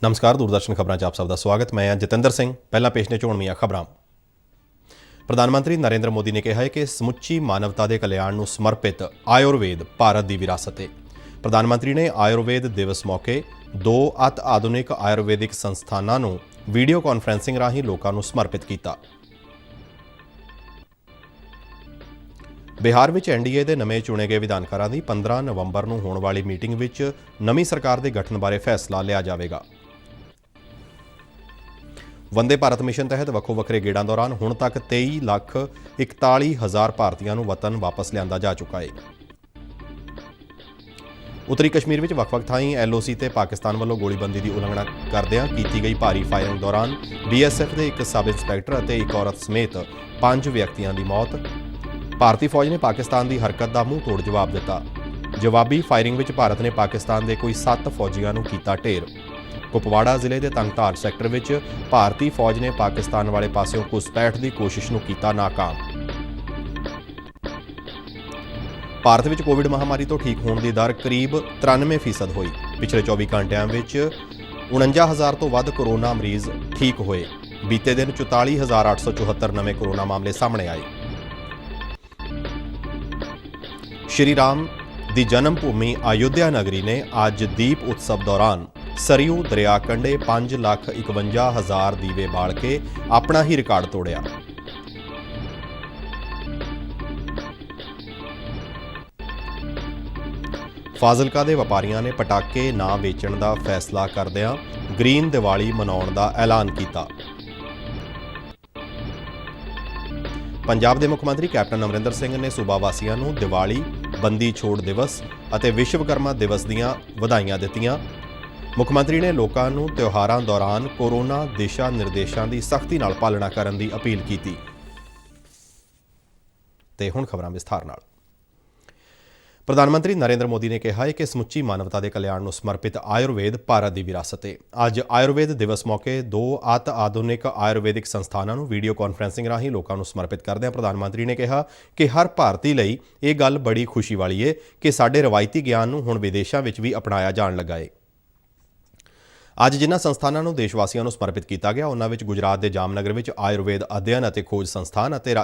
नमस्कार, दूरदर्शन खबरां 'ਚ ਆਪ ਸਭ ਦਾ ਸਵਾਗਤ। ਮੈਂ ਹਾਂ ਜਤਿੰਦਰ ਸਿੰਘ। ਪਹਿਲਾਂ ਪੇਸ਼ ਨੇ ਚੋਣਵੀਆਂ ਖਬਰਾਂ। ਪ੍ਰਧਾਨ ਮੰਤਰੀ ਨਰਿੰਦਰ ਮੋਦੀ ਨੇ ਕਿਹਾ ਹੈ ਕਿ ਸਮੁੱਚੀ ਮਾਨਵਤਾ ਦੇ ਕਲਿਆਣ ਨੂੰ ਸਮਰਪਿਤ ਆਯੁਰਵੇਦ ਭਾਰਤ ਦੀ ਵਿਰਾਸਤ ਹੈ। ਪ੍ਰਧਾਨ ਮੰਤਰੀ ਨੇ ਆਯੁਰਵੇਦ ਦਿਵਸ ਮੌਕੇ 2 ਅਤਿ ਆਧੁਨਿਕ ਆਯੁਰਵੈਦਿਕ ਸੰਸਥਾਨਾਂ ਨੂੰ ਵੀਡੀਓ ਕਾਨਫਰੰਸਿੰਗ ਰਾਹੀਂ ਲੋਕਾਂ ਨੂੰ ਸਮਰਪਿਤ ਕੀਤਾ। ਬਿਹਾਰ ਵਿੱਚ ਐਨਡੀਏ ਦੇ ਨਵੇਂ ਚੁਣੇ ਗਏ ਵਿਧਾਨਕਾਰਾਂ ਦੀ 15 ਨਵੰਬਰ ਨੂੰ ਹੋਣ ਵਾਲੀ ਮੀਟਿੰਗ ਵਿੱਚ ਨਵੀਂ ਸਰਕਾਰ ਦੇ ਗਠਨ ਬਾਰੇ ਫੈਸਲਾ ਲਿਆ ਜਾਵੇਗਾ। ਵੰਦੇ ਭਾਰਤ ਮਿਸ਼ਨ ਤਹਿਤ ਵੱਖੋ ਵੱਖਰੇ ਗੇੜਾਂ ਦੌਰਾਨ ਹੁਣ ਤੱਕ 23,41,000 ਭਾਰਤੀਆਂ ਨੂੰ ਵਤਨ ਵਾਪਸ ਲਿਆਂਦਾ ਜਾ ਚੁੱਕਾ ਹੈ। ਉੱਤਰੀ ਕਸ਼ਮੀਰ ਵਿੱਚ ਵੱਖ-ਵੱਖ ਥਾਈਂ ਐਲਓਸੀ ਤੇ ਪਾਕਿਸਤਾਨ ਵੱਲੋਂ ਗੋਲੀਬੰਦੀ ਦੀ ਉਲੰਘਣਾ ਕਰਦਿਆਂ ਕੀਤੀ ਗਈ ਭਾਰੀ ਫਾਇਰਿੰਗ ਦੌਰਾਨ ਬੀਐਸਐਫ ਦੇ ਇੱਕ ਸਬ ਇੰਸਪੈਕਟਰ ਅਤੇ ਇੱਕ ਔਰਤ ਸਮੇਤ 5 ਵਿਅਕਤੀਆਂ ਦੀ ਮੌਤ। ਭਾਰਤੀ ਫੌਜ ਨੇ ਪਾਕਿਸਤਾਨ ਦੀ ਹਰਕਤ ਦਾ ਮੂੰਹ ਤੋੜ ਜਵਾਬ ਦਿੱਤਾ। ਜਵਾਬੀ ਫਾਇਰਿੰਗ ਵਿੱਚ ਭਾਰਤ ਨੇ ਪਾਕਿਸਤਾਨ ਦੇ ਕੋਈ 7 ਫੌਜੀਆਂ ਨੂੰ ਕੀਤਾ ਢੇਰ। ਕੁਪਵਾੜਾ ਜ਼ਿਲ੍ਹੇ ਦੇ ਤੰਗਧਾਰ ਸੈਕਟਰ ਵਿੱਚ ਭਾਰਤੀ ਫੌਜ ਨੇ ਪਾਕਿਸਤਾਨ ਵਾਲੇ ਪਾਸਿਓਂ ਘੁਸਪੈਠ ਦੀ ਕੋਸ਼ਿਸ਼ ਨੂੰ ਕੀਤਾ ਨਾਕਾਮ। ਭਾਰਤ ਵਿੱਚ ਕੋਵਿਡ ਮਹਾਮਾਰੀ ਤੋਂ ਠੀਕ ਹੋਣ ਦੀ ਦਰ ਕਰੀਬ 93% ਹੋਈ। ਪਿਛਲੇ 24 ਘੰਟਿਆਂ ਵਿੱਚ 49,000 ਤੋਂ ਵੱਧ ਕੋਰੋਨਾ ਮਰੀਜ਼ ਠੀਕ ਹੋਏ। ਬੀਤੇ ਦਿਨ 44,874 ਨਵੇਂ ਕੋਰੋਨਾ ਮਾਮਲੇ ਸਾਹਮਣੇ ਆਏ। ਸ਼੍ਰੀ ਰਾਮ ਦੀ ਜਨਮ ਭੂਮੀ ਅਯੁੱਧਿਆ ਨਗਰੀ ਨੇ ਅੱਜ ਦੀਪ ਉਤਸਵ ਦੌਰਾਨ सरयू दरिया कंढे 5,51,000 दीवे बाल के अपना ही रिकॉर्ड तोड़िया। फाजिलका दे व्यापारियों ने पटाके ना वेचण दा फैसला करदियां ग्रीन दिवाली मनाउण दा ऐलान किया। पंजाब दे मुख मंत्री कैप्टन अमरिंदर सिंह ने सूबा वासियों नूं दिवाली, बंदी छोड़ दिवस अते विश्वकर्मा दिवस दीआं वधाइयां दित्तियां। मुख मंत्री ने लोगों को त्योहारों दौरान कोरोना दिशा निर्देशों की सख्ती नाल पालना करने की अपील की। ते हुण खबरां विस्तार नाल। प्रधानमंत्री नरेंद्र मोदी ने कहा है कि समुची मानवता के कल्याण को समर्पित आयुर्वेद भारत की विरासत है। अज आयुर्वेद दिवस मौके 2 अति आधुनिक आयुर्वेदिक संस्थानों को वीडियो कानफ्रेंसिंग राही लोगों को समर्पित करदे प्रधानमंत्री ने कहा कि हर भारती लई ये गल बड़ी खुशी वाली है कि साडे रवायती ज्ञान नूं हुण विदेशों में भी अपनाया जाण लगा है। ਅੱਜ ਜਿਨ੍ਹਾਂ ਸੰਸਥਾਨਾਂ ਨੂੰ ਦੇਸ਼ਵਾਸੀਆਂ ਨੂੰ ਸਮਰਪਿਤ ਕੀਤਾ ਗਿਆ ਉਹਨਾਂ ਵਿੱਚ ਗੁਜਰਾਤ ਦੇ ਜਾਮਨਗਰ ਵਿੱਚ ਆਯੁਰਵੇਦ ਅਧਿਐਨ ਅਤੇ ਖੋਜ ਸੰਸਥਾਨ ਅਤੇ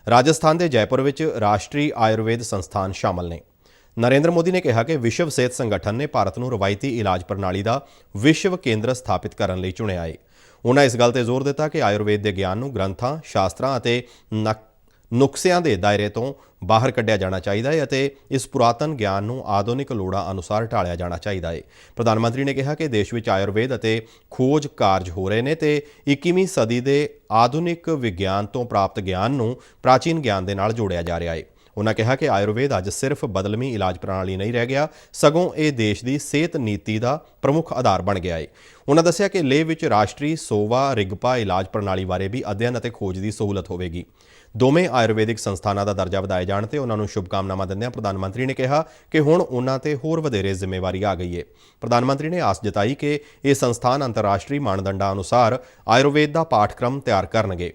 ਰਾਜਸਥਾਨ ਦੇ ਜੈਪੁਰ ਵਿੱਚ ਰਾਸ਼ਟਰੀ ਆਯੁਰਵੇਦ ਸੰਸਥਾਨ ਸ਼ਾਮਲ ਨੇ। ਨਰਿੰਦਰ ਮੋਦੀ ਨੇ ਕਿਹਾ ਕਿ ਵਿਸ਼ਵ ਸਿਹਤ ਸੰਗਠਨ ਨੇ ਭਾਰਤ ਨੂੰ ਰਵਾਇਤੀ ਇਲਾਜ ਪ੍ਰਣਾਲੀ ਦਾ ਵਿਸ਼ਵ ਕੇਂਦਰ ਸਥਾਪਿਤ ਕਰਨ ਲਈ ਚੁਣਿਆ ਹੈ। ਉਹਨਾਂ ਇਸ ਗੱਲ ਤੇ ਜ਼ੋਰ ਦਿੱਤਾ ਕਿ ਆਯੁਰਵੇਦ ਦੇ ਗਿਆਨ ਨੂੰ ਗ੍ਰੰਥਾਂ, ਸ਼ਾਸਤਰਾਂ ਅਤੇ ਨੁਕਸਿਆਂ ਦੇ ਦਾਇਰੇ ਤੋਂ ਬਾਹਰ ਕੱਢਿਆ ਜਾਣਾ ਚਾਹੀਦਾ ਹੈ ਅਤੇ ਇਸ ਪੁਰਾਤਨ ਗਿਆਨ ਨੂੰ ਆਧੁਨਿਕ ਲੋੜਾਂ ਅਨੁਸਾਰ ਢਾਲਿਆ ਜਾਣਾ ਚਾਹੀਦਾ ਹੈ। ਪ੍ਰਧਾਨ ਮੰਤਰੀ ਨੇ ਕਿਹਾ ਕਿ ਦੇਸ਼ ਵਿੱਚ ਆਯੁਰਵੇਦ ਅਤੇ ਖੋਜ ਕਾਰਜ ਹੋ ਰਹੇ ਨੇ ਤੇ 21ਵੀਂ ਸਦੀ ਦੇ ਆਧੁਨਿਕ ਵਿਗਿਆਨ ਤੋਂ ਪ੍ਰਾਪਤ ਗਿਆਨ ਨੂੰ ਪ੍ਰਾਚੀਨ ਗਿਆਨ ਦੇ ਨਾਲ ਜੋੜਿਆ ਜਾ ਰਿਹਾ ਹੈ। ਉਹਨਾਂ ਕਿਹਾ ਕਿ ਆਯੁਰਵੇਦ ਅੱਜ ਸਿਰਫ ਬਦਲਵੀਂ ਇਲਾਜ ਪ੍ਰਣਾਲੀ ਨਹੀਂ ਰਹਿ ਗਿਆ, ਸਗੋਂ ਇਹ ਦੇਸ਼ ਦੀ ਸਿਹਤ ਨੀਤੀ ਦਾ ਪ੍ਰਮੁੱਖ ਆਧਾਰ ਬਣ ਗਿਆ ਹੈ। ਉਹਨਾਂ ਦੱਸਿਆ ਕਿ ਲੇਹ ਵਿੱਚ ਰਾਸ਼ਟਰੀ ਸੋਵਾ ਰਿਗਪਾ ਇਲਾਜ ਪ੍ਰਣਾਲੀ ਬਾਰੇ ਵੀ ਅਧਿਐਨ ਅਤੇ ਖੋਜ ਦੀ ਸਹੂਲਤ ਹੋਵੇਗੀ। ਦੋਵੇਂ ਆਯੁਰਵੈਦਿਕ ਸੰਸਥਾਨਾਂ ਦਾ ਦਰਜਾ ਵਧਾਏ ਜਾਣ ਤੇ ਉਹਨਾਂ ਨੂੰ ਸ਼ੁਭਕਾਮਨਾਵਾਂ ਦਿੰਦਿਆਂ ਪ੍ਰਧਾਨ ਮੰਤਰੀ ਨੇ ਕਿਹਾ ਕਿ ਹੁਣ ਉਹਨਾਂ ਤੇ ਹੋਰ ਵਧੇਰੇ ਜ਼ਿੰਮੇਵਾਰੀ ਆ ਗਈ ਹੈ। ਪ੍ਰਧਾਨ ਮੰਤਰੀ ਨੇ ਆਸ ਜਤਾਈ ਕਿ ਇਹ ਸੰਸਥਾਨ ਅੰਤਰਰਾਸ਼ਟਰੀ ਮਾਨਦੰਡਾਂ ਅਨੁਸਾਰ ਆਯੁਰਵੇਦ ਦਾ ਪਾਠਕ੍ਰਮ ਤਿਆਰ ਕਰਨਗੇ।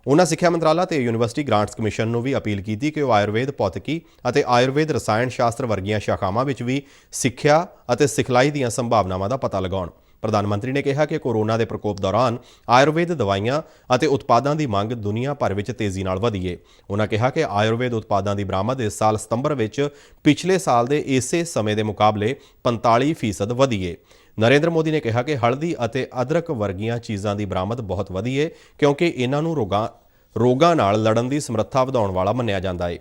ਉਹਨਾਂ ਸਿੱਖਿਆ ਮੰਤਰਾਲਾ ਤੇ ਯੂਨੀਵਰਸਿਟੀ ਗ੍ਰਾਂਟਸ ਕਮਿਸ਼ਨ ਨੂੰ ਵੀ ਅਪੀਲ ਕੀਤੀ ਕਿ ਉਹ ਆਯੁਰਵੇਦ ਭੌਤਿਕੀ ਅਤੇ ਆਯੁਰਵੇਦ ਰਸਾਇਣ ਸ਼ਾਸਤਰ ਵਰਗੀਆਂ ਸ਼ਾਖਾਵਾਂ ਵਿੱਚ ਵੀ ਸਿੱਖਿਆ ਅਤੇ ਸਿਖਲਾਈ ਦੀਆਂ ਸੰਭਾਵਨਾਵਾਂ ਦਾ ਪਤਾ ਲਗਾਉਣ। ਪ੍ਰਧਾਨ ਮੰਤਰੀ ਨੇ ਕਿਹਾ ਕਿ ਕੋਰੋਨਾ ਦੇ ਪ੍ਰਕੋਪ ਦੌਰਾਨ ਆਯੁਰਵੇਦ ਦਵਾਈਆਂ ਅਤੇ ਉਤਪਾਦਾਂ ਦੀ ਮੰਗ ਦੁਨੀਆ ਭਰ ਵਿੱਚ ਤੇਜ਼ੀ ਨਾਲ ਵਧੀ ਹੈ। ਉਹਨਾਂ ਕਿਹਾ ਕਿ ਆਯੁਰਵੇਦ ਉਤਪਾਦਾਂ ਦੀ ਬਰਾਮਦ ਇਸ ਸਾਲ ਸਤੰਬਰ ਵਿੱਚ ਪਿਛਲੇ ਸਾਲ ਦੇ ਇਸੇ ਸਮੇਂ ਦੇ ਮੁਕਾਬਲੇ 45% ਵਧੀ ਹੈ। ਨਰਿੰਦਰ ਮੋਦੀ ਨੇ ਕਿਹਾ ਕਿ ਹਲਦੀ ਅਤੇ ਅਦਰਕ ਵਰਗੀਆਂ ਚੀਜ਼ਾਂ ਦੀ ਬਰਾਮਦ ਬਹੁਤ ਵਧੀ ਹੈ ਕਿਉਂਕਿ ਇਹਨਾਂ ਨੂੰ ਰੋਗਾਂ ਨਾਲ ਲੜਨ ਦੀ ਸਮਰੱਥਾ ਵਧਾਉਣ ਵਾਲਾ ਮੰਨਿਆ ਜਾਂਦਾ ਹੈ।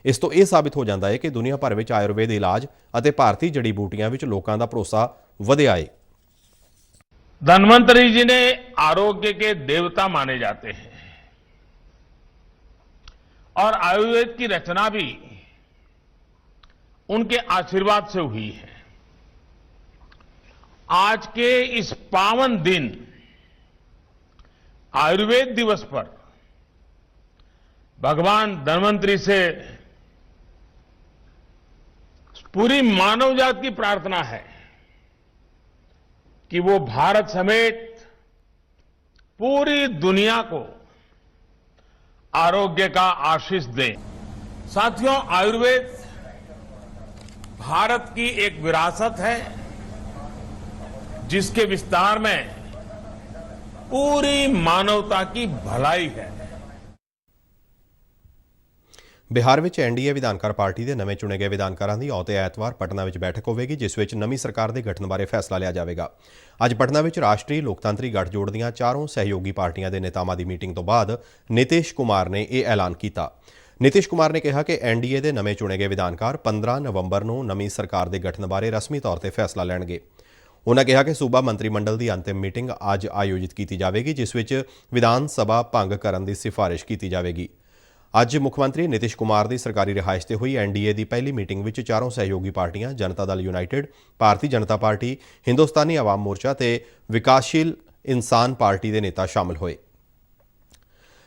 ਇਸ ਤੋਂ ਇਹ ਸਾਬਿਤ ਹੋ ਜਾਂਦਾ ਹੈ ਕਿ ਦੁਨੀਆ ਭਰ ਵਿੱਚ ਆਯੁਰਵੇਦ ਇਲਾਜ ਅਤੇ ਭਾਰਤੀ ਜੜੀ ਬੂਟੀਆਂ ਵਿੱਚ ਲੋਕਾਂ ਦਾ ਭਰੋਸਾ ਵਧਿਆ ਹੈ। धन्वंतरी जी ने आरोग्य के देवता माने जाते हैं और आयुर्वेद की रचना भी उनके आशीर्वाद से हुई है। आज के इस पावन दिन आयुर्वेद दिवस पर भगवान धन्वंतरी से पूरी मानवजात की प्रार्थना है कि वो भारत समेत पूरी दुनिया को आरोग्य का आशीष दें। साथियों, आयुर्वेद भारत की एक विरासत है जिसके विस्तार में पूरी मानवता की भलाई है। ਬਿਹਾਰ ਵਿੱਚ ਐਨਡੀਏ ਵਿਧਾਨਕਾਰ ਪਾਰਟੀ ਦੇ ਨਵੇਂ ਚੁਣੇ ਗਏ ਵਿਧਾਨਕਾਰਾਂ ਦੀ ਆਉਂਦੇ ਐਤਵਾਰ ਪਟਨਾ ਵਿੱਚ ਬੈਠਕ ਹੋਵੇਗੀ, ਜਿਸ ਵਿੱਚ ਨਵੀਂ ਸਰਕਾਰ ਦੇ ਗਠਨ ਬਾਰੇ ਫੈਸਲਾ ਲਿਆ ਜਾਵੇਗਾ। ਅੱਜ ਪਟਨਾ ਵਿੱਚ ਰਾਸ਼ਟਰੀ ਲੋਕਤੰਤਰੀ ਗੱਠਜੋੜ ਦੀਆਂ ਚਾਰੋਂ ਸਹਿਯੋਗੀ ਪਾਰਟੀਆਂ ਦੇ ਨੇਤਾਵਾਂ ਦੀ ਮੀਟਿੰਗ ਤੋਂ ਬਾਅਦ ਨਿਤੀਸ਼ ਕੁਮਾਰ ਨੇ ਇਹ ਐਲਾਨ ਕੀਤਾ। ਨਿਤੀਸ਼ ਕੁਮਾਰ ਨੇ ਕਿਹਾ ਕਿ ਐਨਡੀਏ ਦੇ ਨਵੇਂ ਚੁਣੇ ਗਏ ਵਿਧਾਨਕਾਰ 15 ਨਵੰਬਰ ਨੂੰ ਨਵੀਂ ਸਰਕਾਰ ਦੇ ਗਠਨ ਬਾਰੇ ਰਸਮੀ ਤੌਰ ਤੇ ਫੈਸਲਾ ਲੈਣਗੇ। ਉਨ੍ਹਾਂ ਕਿਹਾ ਕਿ ਸੂਬਾ ਮੰਤਰੀ ਮੰਡਲ ਦੀ ਅੰਤਿਮ ਮੀਟਿੰਗ ਅੱਜ ਆਯੋਜਿਤ ਕੀਤੀ ਜਾਵੇਗੀ, ਜਿਸ ਵਿੱਚ ਵਿਧਾਨ ਸਭਾ ਭੰਗ ਕਰਨ ਦੀ ਸਿਫਾਰਿਸ਼ ਕੀਤੀ ਜਾਵੇਗੀ। ਅੱਜ ਮੁੱਖ ਮੰਤਰੀ ਨਿਤੀਸ਼ ਕੁਮਾਰ ਦੀ ਸਰਕਾਰੀ ਰਿਹਾਇਸ਼ ਤੇ ਹੋਈ ਐਨਡੀਏ ਦੀ ਪਹਿਲੀ ਮੀਟਿੰਗ ਵਿੱਚ ਚਾਰੋਂ ਸਹਿਯੋਗੀ ਪਾਰਟੀਆਂ ਜਨਤਾ ਦਲ ਯੂਨਾਈਟਿਡ, ਭਾਰਤੀ ਜਨਤਾ ਪਾਰਟੀ, ਹਿੰਦੁਸਤਾਨੀ ਆਵਾਮ ਮੋਰਚਾ ਤੇ ਵਿਕਾਸਸ਼ੀਲ ਇਨਸਾਨ ਪਾਰਟੀ ਦੇ ਨੇਤਾ ਸ਼ਾਮਲ ਹੋਏ।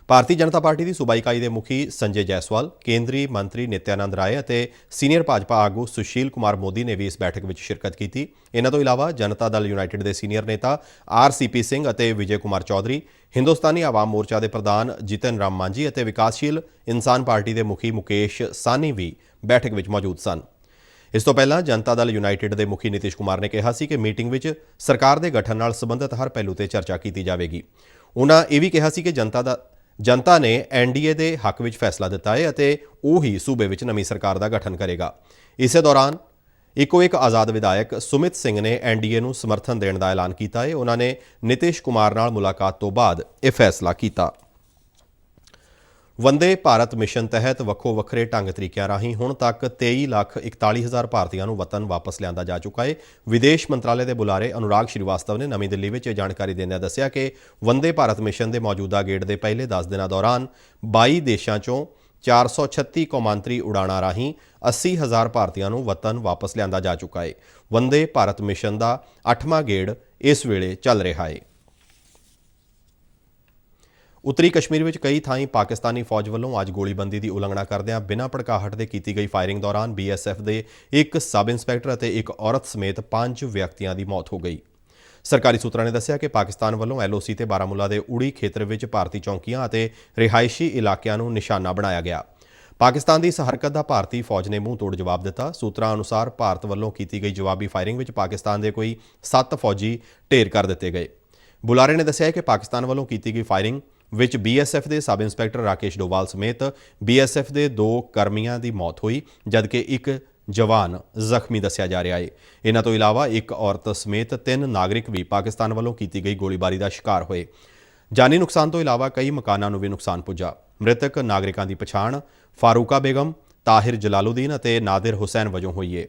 ਭਾਰਤੀ ਜਨਤਾ ਪਾਰਟੀ ਦੀ ਸੂਬਾਈ ਇਕਾਈ ਦੇ ਮੁਖੀ ਸੰਜੇ ਜੈਸਵਾਲ, ਕੇਂਦਰੀ ਮੰਤਰੀ ਨਿਤਿਆਨੰਦ ਰਾਏ ਅਤੇ ਸੀਨੀਅਰ ਭਾਜਪਾ ਆਗੂ ਸੁਸ਼ੀਲ ਕੁਮਾਰ ਮੋਦੀ ਨੇ ਵੀ ਇਸ ਬੈਠਕ ਵਿੱਚ ਸ਼ਿਰਕਤ ਕੀਤੀ। ਇਹਨਾਂ ਤੋਂ ਇਲਾਵਾ ਜਨਤਾ ਦਲ ਯੂਨਾਈਟਿਡ ਦੇ ਸੀਨੀਅਰ ਨੇਤਾ ਆਰਸੀਪੀ ਸਿੰਘ ਅਤੇ ਵਿਜੇ ਕੁਮਾਰ ਚੌਧਰੀ, ਹਿੰਦੁਸਤਾਨੀ ਆਵਾਮ ਮੋਰਚਾ ਦੇ ਪ੍ਰਧਾਨ ਜਿਤਨ ਰਾਮ ਮਾਂਝੀ ਅਤੇ ਵਿਕਾਸਸ਼ੀਲ ਇਨਸਾਨ ਪਾਰਟੀ ਦੇ ਮੁਖੀ ਮੁਕੇਸ਼ ਸਾਨੀ ਵੀ ਬੈਠਕ ਵਿੱਚ ਮੌਜੂਦ ਸਨ। ਇਸ ਤੋਂ ਪਹਿਲਾਂ ਜਨਤਾ ਦਲ ਯੂਨਾਈਟਿਡ ਦੇ ਮੁਖੀ ਨਿਤੀਸ਼ ਕੁਮਾਰ ਨੇ ਕਿਹਾ ਸੀ ਕਿ ਮੀਟਿੰਗ ਵਿੱਚ ਸਰਕਾਰ ਦੇ ਗਠਨ ਨਾਲ ਸੰਬੰਧਿਤ ਹਰ ਪਹਿਲੂ ਤੇ ਚਰਚਾ ਕੀਤੀ ਜਾਵੇਗੀ। ਉਨ੍ਹਾਂ ਇਹ ਵੀ ਕਿਹਾ ਸੀ ਕਿ ਜਨਤਾ ਨੇ ਐਨਡੀਏ ਦੇ ਹੱਕ ਵਿੱਚ ਫੈਸਲਾ ਦਿੱਤਾ ਹੈ ਅਤੇ ਉਹ ਹੀ ਸੂਬੇ ਵਿੱਚ ਨਵੀਂ ਸਰਕਾਰ ਦਾ ਗਠਨ ਕਰੇਗਾ। ਇਸੇ ਦੌਰਾਨ ਇੱਕ ਆਜ਼ਾਦ ਵਿਧਾਇਕ ਸੁਮਿਤ ਸਿੰਘ ਨੇ ਐਨਡੀਏ ਨੂੰ ਸਮਰਥਨ ਦੇਣ ਦਾ ਐਲਾਨ ਕੀਤਾ ਹੈ। ਉਹਨਾਂ ਨੇ ਨਿਤੀਸ਼ ਕੁਮਾਰ ਨਾਲ ਮੁਲਾਕਾਤ ਤੋਂ ਬਾਅਦ ਇਹ ਫੈਸਲਾ ਕੀਤਾ। ਵੰਦੇ ਭਾਰਤ ਮਿਸ਼ਨ ਤਹਿਤ ਵੱਖੋ ਵੱਖਰੇ ਢੰਗ ਤਰੀਕਿਆਂ ਰਾਹੀਂ ਹੁਣ ਤੱਕ 23,41,000 ਭਾਰਤੀਆਂ ਨੂੰ ਵਤਨ ਵਾਪਸ ਲਿਆਂਦਾ ਜਾ ਚੁੱਕਾ ਹੈ। ਵਿਦੇਸ਼ ਮੰਤਰਾਲੇ ਦੇ ਬੁਲਾਰੇ ਅਨੁਰਾਗ ਸ਼੍ਰੀਵਾਸਤਵ ਨੇ ਨਵੀਂ ਦਿੱਲੀ ਵਿੱਚ ਇਹ ਜਾਣਕਾਰੀ ਦਿੰਦਿਆਂ ਦੱਸਿਆ ਕਿ ਵੰਦੇ ਭਾਰਤ ਮਿਸ਼ਨ ਦੇ ਮੌਜੂਦਾ ਗੇੜ ਦੇ ਪਹਿਲੇ 10 ਦਿਨਾਂ ਦੌਰਾਨ 22 ਦੇਸ਼ਾਂ 'ਚੋਂ 436 ਕੌਮਾਂਤਰੀ ਉਡਾਣਾਂ ਰਾਹੀਂ 80,000 ਭਾਰਤੀਆਂ ਨੂੰ ਵਤਨ ਵਾਪਸ ਲਿਆਂਦਾ ਜਾ ਚੁੱਕਾ ਹੈ। ਵੰਦੇ ਭਾਰਤ ਮਿਸ਼ਨ ਦਾ 8ਵਾਂ ਗੇੜ ਇਸ ਵੇਲੇ ਚੱਲ ਰਿਹਾ ਹੈ। ਉੱਤਰੀ ਕਸ਼ਮੀਰ ਵਿੱਚ ਕਈ ਥਾਈਂ ਪਾਕਿਸਤਾਨੀ ਫੌਜ ਵੱਲੋਂ ਅੱਜ ਗੋਲੀਬੰਦੀ ਦੀ ਉਲੰਘਣਾ ਕਰਦਿਆਂ ਬਿਨਾਂ ਭੜਕਾਹਟ ਦੇ ਕੀਤੀ ਗਈ ਫਾਇਰਿੰਗ ਦੌਰਾਨ ਬੀਐਸਐਫ ਦੇ ਇੱਕ ਸਬ ਇੰਸਪੈਕਟਰ ਅਤੇ ਇੱਕ ਔਰਤ ਸਮੇਤ 5 ਵਿਅਕਤੀਆਂ ਦੀ ਮੌਤ ਹੋ ਗਈ। ਸਰਕਾਰੀ ਸੂਤਰਾਂ ਨੇ ਦੱਸਿਆ ਕਿ ਪਾਕਿਸਤਾਨ ਵੱਲੋਂ ਐਲਓਸੀ ਤੇ ਬਾਰਾਮੂਲਾ ਦੇ ਉੜੀ ਖੇਤਰ ਵਿੱਚ ਭਾਰਤੀ ਚੌਂਕੀਆਂ ਅਤੇ ਰਿਹਾਇਸ਼ੀ ਇਲਾਕਿਆਂ ਨੂੰ ਨਿਸ਼ਾਨਾ ਬਣਾਇਆ ਗਿਆ। ਪਾਕਿਸਤਾਨ ਦੀ ਇਸ ਹਰਕਤ ਦਾ ਭਾਰਤੀ ਫੌਜ ਨੇ ਮੂੰਹ ਤੋੜ ਜਵਾਬ ਦਿੱਤਾ। ਸੂਤਰਾਂ ਅਨੁਸਾਰ ਭਾਰਤ ਵੱਲੋਂ ਕੀਤੀ ਗਈ ਜਵਾਬੀ ਫਾਇਰਿੰਗ ਵਿੱਚ ਪਾਕਿਸਤਾਨ ਦੇ ਕੋਈ 7 ਫੌਜੀ ਢੇਰ ਕਰ ਦਿੱਤੇ ਗਏ। ਬੁਲਾਰੇ ਨੇ ਦੱਸਿਆ ਕਿ ਪਾਕਿਸਤਾਨ ਵੱਲੋਂ ਕੀਤੀ ਗਈ ਫਾਇਰਿੰਗ ਵਿੱਚ ਬੀਐਸਐਫ ਦੇ ਸਬ ਇੰਸਪੈਕਟਰ ਰਾਕੇਸ਼ ਡੋਵਾਲ ਸਮੇਤ ਬੀਐਸਐਫ ਦੇ 2 ਕਰਮੀਆਂ ਦੀ ਮੌਤ ਹੋਈ, ਜਦਕਿ ਇੱਕ ਜਵਾਨ ਜ਼ਖਮੀ ਦੱਸਿਆ ਜਾ ਰਿਹਾ ਹੈ। ਇਹਨਾਂ ਤੋਂ ਇਲਾਵਾ ਇੱਕ ਔਰਤ ਸਮੇਤ 3 ਨਾਗਰਿਕ ਵੀ ਪਾਕਿਸਤਾਨ ਵੱਲੋਂ ਕੀਤੀ ਗਈ ਗੋਲੀਬਾਰੀ ਦਾ ਸ਼ਿਕਾਰ ਹੋਏ। ਜਾਨੀ ਨੁਕਸਾਨ ਤੋਂ ਇਲਾਵਾ ਕਈ ਮਕਾਨਾਂ ਨੂੰ ਵੀ ਨੁਕਸਾਨ ਪੁੱਜਾ। ਮ੍ਰਿਤਕ ਨਾਗਰਿਕਾਂ ਦੀ ਪਛਾਣ ਫਾਰੂਕਾ ਬੇਗਮ, ਤਾਹਿਰ ਜਲਾਲੂਦੀਨ ਅਤੇ ਨਾਦਿਰ ਹੁਸੈਨ ਵਜੋਂ ਹੋਈ ਹੈ।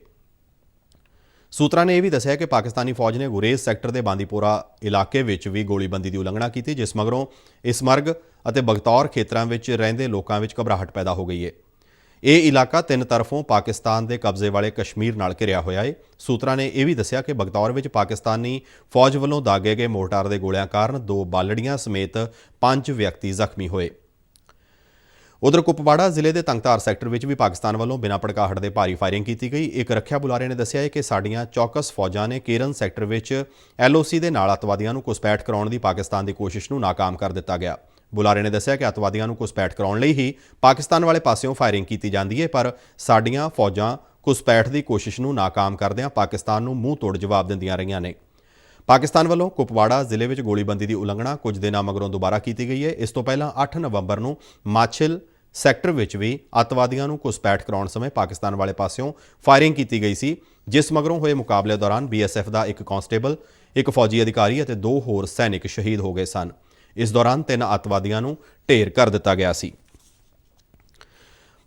ਸੂਤਰਾਂ ਨੇ ਇਹ ਵੀ ਦੱਸਿਆ ਕਿ ਪਾਕਿਸਤਾਨੀ ਫੌਜ ਨੇ ਗੁਰੇਜ਼ ਸੈਕਟਰ ਦੇ ਬਾਂਦੀਪੋਰਾ ਇਲਾਕੇ ਵਿੱਚ ਵੀ ਗੋਲੀਬੰਦੀ ਦੀ ਉਲੰਘਣਾ ਕੀਤੀ, ਜਿਸ ਮਗਰੋਂ ਇਸਮਰਗ ਅਤੇ ਬਗਤੌਰ ਖੇਤਰਾਂ ਵਿੱਚ ਰਹਿੰਦੇ ਲੋਕਾਂ ਵਿੱਚ ਘਬਰਾਹਟ ਪੈਦਾ ਹੋ ਗਈ ਹੈ। ਇਹ ਇਲਾਕਾ 3 ਤਰਫੋਂ ਪਾਕਿਸਤਾਨ ਦੇ ਕਬਜ਼ੇ ਵਾਲੇ ਕਸ਼ਮੀਰ ਨਾਲ ਘਿਰਿਆ ਹੋਇਆ ਹੈ। ਸੂਤਰਾਂ ਨੇ ਇਹ ਵੀ ਦੱਸਿਆ ਕਿ ਬਗਤੌਰ ਵਿੱਚ ਪਾਕਿਸਤਾਨੀ ਫੌਜ ਵੱਲੋਂ ਦਾਗੇ ਗਏ ਮੋਰਟਾਰ ਦੇ ਗੋਲਿਆਂ ਕਾਰਨ 2 ਬਾਲੜੀਆਂ ਸਮੇਤ 5 ਵਿਅਕਤੀ ਜ਼ਖਮੀ ਹੋਏ। ਉਧਰ ਕੁਪਵਾੜਾ ਜ਼ਿਲ੍ਹੇ ਦੇ ਤੰਗਧਾਰ ਸੈਕਟਰ ਵਿੱਚ ਵੀ ਪਾਕਿਸਤਾਨ ਵੱਲੋਂ ਬਿਨਾਂ ਭੜਕਾਹਟ ਦੇ ਭਾਰੀ ਫਾਇਰਿੰਗ ਕੀਤੀ ਗਈ। ਇੱਕ ਰੱਖਿਆ ਬੁਲਾਰੇ ਨੇ ਦੱਸਿਆ ਹੈ ਕਿ ਸਾਡੀਆਂ ਚੌਕਸ ਫੌਜਾਂ ਨੇ ਕੇਰਨ ਸੈਕਟਰ ਵਿੱਚ ਐਲਓਸੀ ਦੇ ਨਾਲ ਅੱਤਵਾਦੀਆਂ ਨੂੰ ਘੁਸਪੈਠ ਕਰਾਉਣ ਦੀ ਪਾਕਿਸਤਾਨ ਦੀ ਕੋਸ਼ਿਸ਼ ਨੂੰ ਨਾਕਾਮ ਕਰ ਦਿੱਤਾ ਗਿਆ। ਬੁਲਾਰੇ ਨੇ ਦੱਸਿਆ ਕਿ ਅੱਤਵਾਦੀਆਂ ਨੂੰ ਘੁਸਪੈਠ ਕਰਾਉਣ ਲਈ ਹੀ ਪਾਕਿਸਤਾਨ ਵਾਲੇ ਪਾਸਿਓਂ ਫਾਇਰਿੰਗ ਕੀਤੀ ਜਾਂਦੀ ਹੈ, ਪਰ ਸਾਡੀਆਂ ਫੌਜਾਂ ਘੁਸਪੈਠ ਦੀ ਕੋਸ਼ਿਸ਼ ਨੂੰ ਨਾਕਾਮ ਕਰਦਿਆਂ ਪਾਕਿਸਤਾਨ ਨੂੰ ਮੂੰਹ ਤੋੜ ਜਵਾਬ ਦਿੰਦੀਆਂ ਰਹੀਆਂ ਨੇ। ਪਾਕਿਸਤਾਨ ਵੱਲੋਂ ਕੁਪਵਾੜਾ ਜ਼ਿਲ੍ਹੇ ਵਿੱਚ ਗੋਲੀਬੰਦੀ ਦੀ ਉਲੰਘਣਾ ਕੁਝ ਦਿਨਾਂ ਮਗਰੋਂ ਦੁਬਾਰਾ ਕੀਤੀ ਗਈ ਹੈ। ਇਸ ਤੋਂ ਪਹਿਲਾਂ 8 ਨਵੰਬਰ ਨੂੰ ਮਾਛਿਲ ਸੈਕਟਰ ਵਿੱਚ ਵੀ ਅੱਤਵਾਦੀਆਂ ਨੂੰ ਘੁਸਪੈਠ ਕਰਾਉਣ ਸਮੇਂ ਪਾਕਿਸਤਾਨ ਵਾਲੇ ਪਾਸਿਓਂ ਫਾਇਰਿੰਗ ਕੀਤੀ ਗਈ ਸੀ, ਜਿਸ ਮਗਰੋਂ ਹੋਏ ਮੁਕਾਬਲੇ ਦੌਰਾਨ ਬੀਐਸਐਫ ਦਾ ਇੱਕ ਕਾਂਸਟੇਬਲ, ਇੱਕ ਫੌਜੀ ਅਧਿਕਾਰੀ ਅਤੇ 2 ਹੋਰ ਸੈਨਿਕ ਸ਼ਹੀਦ ਹੋ ਗਏ ਸਨ। ਇਸ ਦੌਰਾਨ 3 ਅੱਤਵਾਦੀਆਂ ਨੂੰ ਢੇਰ ਕਰ ਦਿੱਤਾ ਗਿਆ ਸੀ।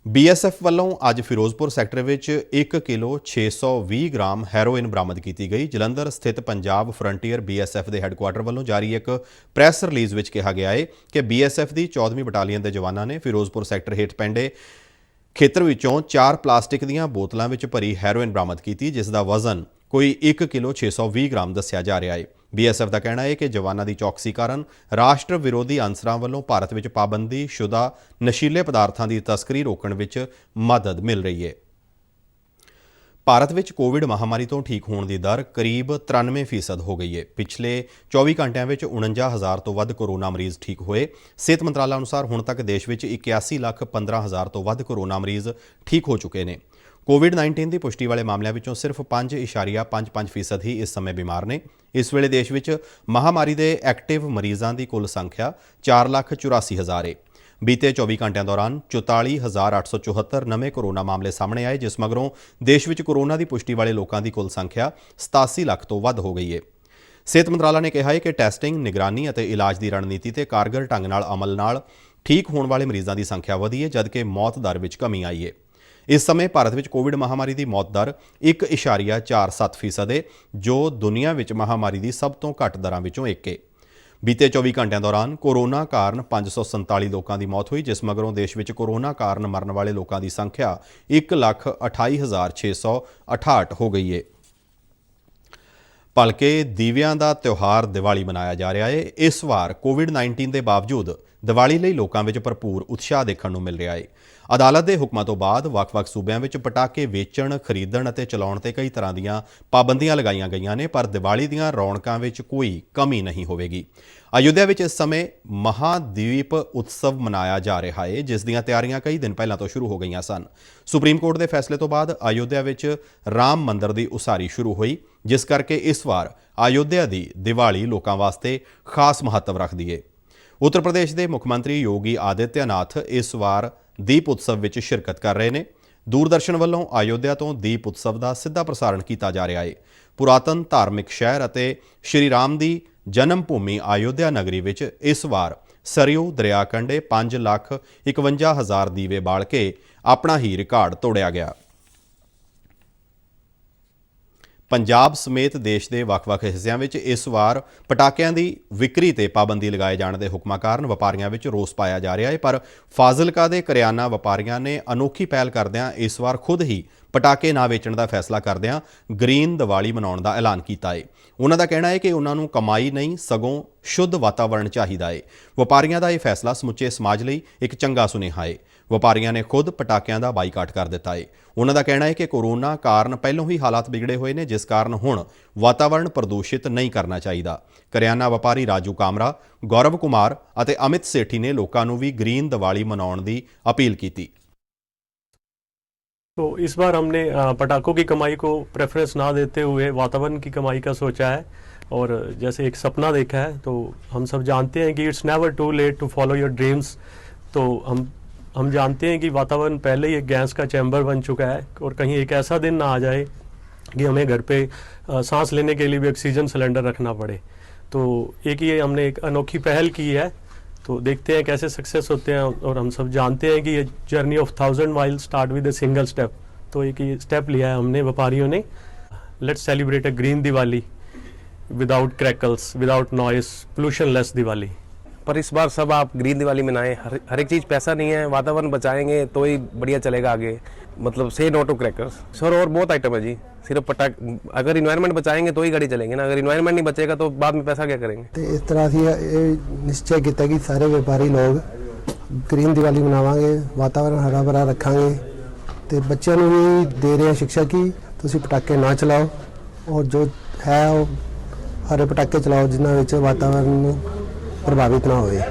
ਬੀਐਸਐਫ ਵੱਲੋਂ ਅੱਜ ਫਿਰੋਜ਼ਪੁਰ ਸੈਕਟਰ ਵਿੱਚ 1 ਕਿਲੋ 620 ਗ੍ਰਾਮ ਹੈਰੋਇਨ ਬਰਾਮਦ ਕੀਤੀ ਗਈ। ਜਲੰਧਰ ਸਥਿਤ ਪੰਜਾਬ ਫਰੰਟੀਅਰ ਬੀਐਸਐਫ ਦੇ ਹੈੱਡਕੁਆਟਰ ਵੱਲੋਂ ਜਾਰੀ ਇੱਕ ਪ੍ਰੈਸ ਰਿਲੀਜ਼ ਵਿੱਚ ਕਿਹਾ ਗਿਆ ਹੈ ਕਿ ਬੀਐਸਐਫ ਦੀ 14ਵੀਂ ਬਟਾਲੀਅਨ ਦੇ ਜਵਾਨਾਂ ਨੇ ਫਿਰੋਜ਼ਪੁਰ ਸੈਕਟਰ ਹੇਠ ਪੈਂਦੇ ਖੇਤਰ ਵਿੱਚੋਂ 4 ਪਲਾਸਟਿਕ ਦੀਆਂ ਬੋਤਲਾਂ ਵਿੱਚ ਭਰੀ ਹੈਰੋਇਨ ਬਰਾਮਦ ਕੀਤੀ, ਜਿਸ ਦਾ ਵਜ਼ਨ ਕੋਈ 1 ਕਿਲੋ 620 ਗ੍ਰਾਮ ਦੱਸਿਆ ਜਾ ਰਿਹਾ ਹੈ। ਬੀਐਸਐਫ ਦਾ ਕਹਿਣਾ ਹੈ ਕਿ ਜਵਾਨਾਂ ਦੀ ਚੌਕਸੀ ਕਾਰਨ ਰਾਸ਼ਟਰ ਵਿਰੋਧੀ ਅਨਸਰਾਂ ਵੱਲੋਂ ਭਾਰਤ ਵਿੱਚ ਪਾਬੰਦੀਸ਼ੁਦਾ ਨਸ਼ੀਲੇ ਪਦਾਰਥਾਂ ਦੀ ਤਸਕਰੀ ਰੋਕਣ ਵਿੱਚ ਮਦਦ ਮਿਲ ਰਹੀ ਹੈ। ਭਾਰਤ ਵਿੱਚ ਕੋਵਿਡ ਮਹਾਮਾਰੀ ਤੋਂ ਠੀਕ ਹੋਣ ਦੀ ਦਰ ਕਰੀਬ 93% ਹੋ ਗਈ ਹੈ। ਪਿਛਲੇ 24 ਘੰਟਿਆਂ ਵਿੱਚ 49,000 ਤੋਂ ਵੱਧ ਕੋਰੋਨਾ ਮਰੀਜ਼ ਠੀਕ ਹੋਏ। ਸਿਹਤ ਮੰਤਰਾਲਾ ਅਨੁਸਾਰ ਹੁਣ ਤੱਕ ਦੇਸ਼ ਵਿੱਚ 81,15,000 ਤੋਂ ਵੱਧ ਕੋਰੋਨਾ ਮਰੀਜ਼ ਠੀਕ ਹੋ ਚੁੱਕੇ ਨੇ। ਕੋਵਿਡ-19 ਦੀ ਪੁਸ਼ਟੀ ਵਾਲੇ ਮਾਮਲਿਆਂ ਵਿੱਚੋਂ ਸਿਰਫ 5.55% ਹੀ ਇਸ ਸਮੇਂ ਬਿਮਾਰ ਨੇ। ਇਸ ਵੇਲੇ ਦੇਸ਼ ਵਿੱਚ ਮਹਾਮਾਰੀ ਦੇ ਐਕਟਿਵ ਮਰੀਜ਼ਾਂ ਦੀ ਕੁੱਲ ਸੰਖਿਆ 4,84,000 ਹੈ। बीते 24 घंटिया दौरान 44,874 नवे कोरोना मामले सामने आए, जिस मगरों देश में कोरोना की पुष्टि वाले लोगों की कुल संख्या 87 ਲੱਖ तो वध हो गई है। सेहत मंत्रालय ने कहा है कि टैसटिंग, निगरानी और इलाज की रणनीति से कारगर ढंग नाल अमल नाल ठीक होने वाले मरीजों की संख्या वधी है, जबकि मौत दर में कमी आई है। इस समय भारत में कोविड महामारी की मौत दर 1.47% है, जो दुनिया में महामारी की सब तो घट दरां विचों एक है। बीते 24 घंटिया दौरान कोरोना कारण 547 लोगों की मौत हुई, जिस मगरों देश में कोरोना कारण मरन वाले लोगों की संख्या 1,28,668 हो गई है। भलके दीवियां का त्यौहार दिवाली मनाया जा रहा है। इस बार कोविड-19 के बावजूद दिवाली लई लोकां विच भरपूर उत्साह देखण नूं मिल रहा है। अदालत के हुक्मां तो बाद ਵੱਖ-ਵੱਖ सूबिਆਂ ਵਿੱਚ पटाके वेचण, खरीदण ਅਤੇ ਚਲਾਉਣ ਤੇ कई तरह ਦੀਆਂ पाबंदियां लगाईਆਂ गईਆਂ ਨੇ, पर दिवाली ਦੀਆਂ ਰੌਣਕਾਂ ਵਿੱਚ कोई कमी नहीं होवेगी। अयोध्या ਵਿੱਚ इस समय महादीप उत्सव मनाया जा रहा है, जिस ਦੀਆਂ ਤਿਆਰੀਆਂ कई दिन ਪਹਿਲਾਂ ਤੋਂ शुरू हो गईਆਂ सन। सुप्रीम कोर्ट के फैसले तो बाद अयोध्या ਵਿੱਚ राम मंदिर की उसारी शुरू हुई, जिस करके इस बार अयोध्या की दिवाली लोगों वास्ते खास महत्व रखती है। उत्तर प्रदेश के मुख्यमंत्री योगी आदित्यनाथ इस बार दीप उत्सव ਵਿੱਚ शिरकत कर रहे हैं। दूरदर्शन ਵੱਲੋਂ अयोध्या तो दीप उत्सव का सीधा प्रसारण किया जा रहा है। पुरातन धार्मिक शहर ਅਤੇ श्री राम की जन्म भूमि अयोध्या नगरी ਵਿੱਚ इस बार सरयू दरिया कंढे 5,51,000 दीवे बाल के अपना ही रिकॉर्ड तोड़िया गया। पंजाब समेत देश के ਵੱਖ-ਵੱਖ ਹਿੱਸਿਆਂ ਵਿੱਚ इस वार पटाकिਆਂ की विक्री ਤੇ पाबंदी लगाए जाने के हुक्मां कारण ਵਪਾਰੀਆਂ ਵਿੱਚ रोस पाया जा रहा है, पर फाजिलका के करियाना ਵਪਾਰੀਆਂ ने अनोखी पहल करदिਆਂ इस वार खुद ही पटाके ना वेचण का फैसला करदिਆਂ ग्रीन दिवाली मनाउण का ऐलान किया है। उन्हों का कहना है कि उन्होंने कमाई नहीं सगों शुद्ध वातावरण चाहिए है। ਵਪਾਰੀਆਂ का यह फैसला समुचे समाज ਲਈ एक चंगा सुनेहा है। ਵਪਾਰੀਆਂ ने खुद पटाकिਆਂ का बाईकाट कर दिता है। उन्हों का कहना है कि कोरोना कारण पहलों ही हालात बिगड़े हुए हैं, जिस कारण हुण वातावरण प्रदूषित नहीं करना चाहिए। करियाना व्यापारी राजू कामरा, गौरव कुमार और अमित सेठी ने लोगों को भी ग्रीन दिवाली मनाउण की अपील की। तो इस बार हमने पटाखों की कमाई को प्रेफरेंस ना देते हुए वातावरण की कमाई का सोचा है, और जैसे एक सपना देखा है। तो हम सब जानते हैं कि it's never too late to follow your dreams. तो हम जानते हैं कि वातावरण पहले ही एक गैस का चैम्बर बन चुका है, और कहीं एक ऐसा दिन ना आ जाए कि हमें घर पे सांस लेने के लिए भी ऑक्सीजन सिलेंडर रखना पड़े। तो एक ये हमने एक अनोखी पहल की है, तो देखते हैं कैसे सक्सेस होते हैं। और हम सब जानते हैं कि ये journey of 1000 mile start with a single step. तो एक ये स्टेप लिया है हमने व्यापारियों ने। Let's celebrate a green Diwali without crackles, without noise, pollution less Diwali. पर इस बार सब आप ग्रीन दिवाली मनाएं। हर एक चीज़ पैसा नहीं है, वातावरण बचाएंगे तो ही बढ़िया चलेगा आगे। मतलब से नो टू क्रैकर्स सर। और बहुत आइटम है जी, सिर्फ पटाख अगर इन्वायरमेंट बचाएंगे तो ही गाड़ी चलेंगे ना, अगर इन्वायरमेंट नहीं बचेगा तो बाद में पैसा क्या करेंगे। तो इस तरह से ये निश्चय किया कि सारे व्यापारी लोग ग्रीन दिवाली मनावांगे, वातावरण हरा भरा रखांगे। तो बच्चों को भी दे रहे हैं शिक्षा की तुसीं पटाखे ना चलाओ, और जो है हरे पटाखे चलाओ जिन्होंने वातावरण प्रभावित ना होए।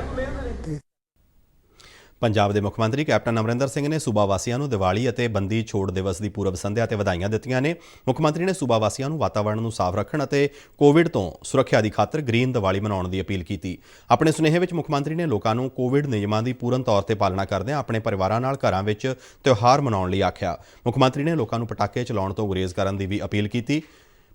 पंजाब के मुख्यमंत्री कैप्टन अमरिंदर सिंह ने सूबा वासियों को दिवाली और बंदी छोड़ दिवस की पूर्व संध्या ते वधाइयां दित्तियां ने। मुख्यमंत्री ने सूबा वासियों को वातावरण को साफ रखण और कोविड तो सुरक्षा की खातर ग्रीन दिवाली मनाउण की अपील की। अपने सुनेहे में मुख्यमंत्री ने लोगों को कोविड नियमों की पूर्ण तौर पर पालना करदे अपने परिवारों नाल घरां विच त्यौहार मनाउण लई आख्या। मुख्यमंत्री ने लोगों को पटाके चलाउण तो गुरेज करन दी भी अपील की।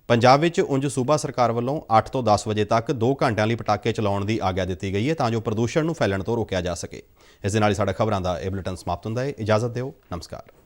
पंजाब विच उंज सूबा सरकार वालों 8 तो 10 बजे तक 2 घंटिਆਂ ਲਈ पटाके चलाउण की आग्या दी गई है, तां जो प्रदूषण नूं फैलण तो रोकिया जा सके। इस दे नाल ही साडा खबरां दा ਇਹ बुलेटिन समाप्त हुंदा है। इजाजत दिओ, नमस्कार।